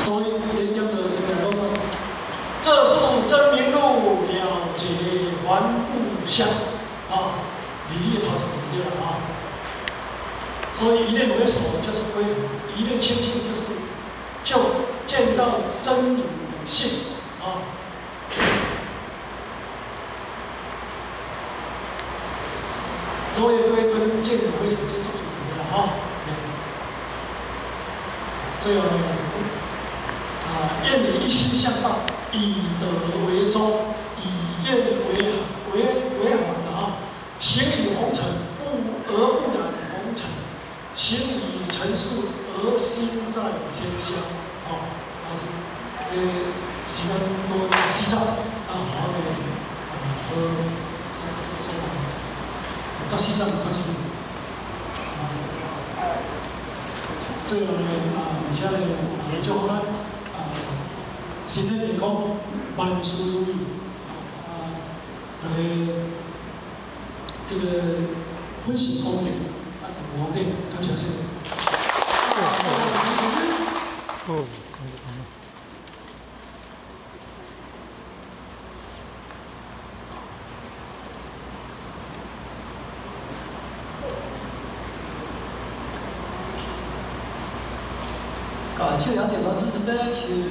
所以连江德是讲说，这是真明路了解还不相啊，礼业陶成对了啊。所以一念为首就是归途，一念清净就见到真如本性啊。所以归根见果为什么就做主了啊？这样呢，愿你一心向道，以德为舟，以愿为环的啊。行以红尘，不染红尘；行以尘世，而心在天下。这时间多西藏，好好的到西藏没关系。这个而且呢，研究呢，身体健康，万事如意，这个温馨方面，我对感谢谢谢。感谢2点团支持歌曲。